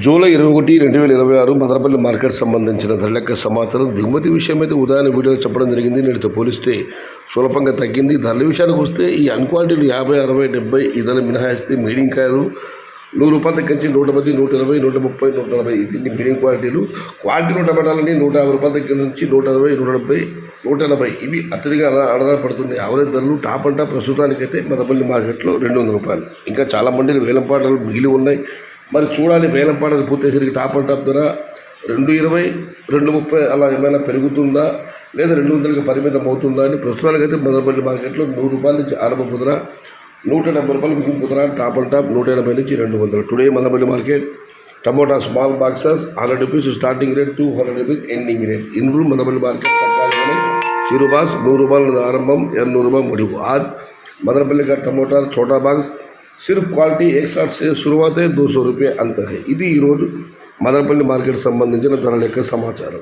July 21, 2026 Madanapalle market సంబంధించిన ధర లెక్క సమాచారం. దిగుమతి విషయం అయితే ఉదయాన్నే వీడియోలో చెప్పడం జరిగింది. నేటితో పోలిస్తే స్వల్పంగా తగ్గింది. ధరల విషయానికి వస్తే ఈ అన్క్వాలిటీలు 50, 60, 70 ఈ ధరలు మినహాయిస్తే మీడియం కాయలు ₹100 తగ్గించి 110, 120, 130, 140 ఇది మీడియం క్వాలిటీలు. క్వాలిటీలో టమాటాలని ₹150 దగ్గర నుంచి 160, 170, 180 ఇవి అత్యధిక ఆధారపడుతుంది. యావరేజ్ ధరలు టాప్ అంటా ప్రస్తుతానికైతే మదనపల్లి మార్కెట్లో ₹200. ఇంకా చాలా మండీలు వేలంపాటలు మిగిలి ఉన్నాయి. మరి చూడాలి, వేలంపాటలు పూర్తయ్యేసరికి టాప్ అండ్ టాప్ ధర ₹220, ₹230 అలా ఏమైనా పెరుగుతుందా లేదా 200కి పరిమితం అవుతుందా అని ప్రస్తుతానికైతే మదనపల్లి మార్కెట్లో ₹100 నుంచి ఆరంభపు ధర, ₹170 ముగింపు ధర. టాప్ అండ్ టాప్ 180 నుంచి 200. Today Madanapalle market tomato small boxes ₹100 starting rate, ₹200 ending rate. ఇన్రూల్ మదనపల్లి మార్కెట్ తక్కువ చిరుబాస్ ₹100 ఆరంభం, ₹200 ముడివు. आज मदनपल्ली का टमोटा छोटा बाक्स सिर्फ क्वालिटी 160 से शुरुआत है, ₹200 अंत है. ఇది ఈరోజు మదనపల్లి మార్కెట్ సంబంధించిన ధర లెక్క సమాచారం.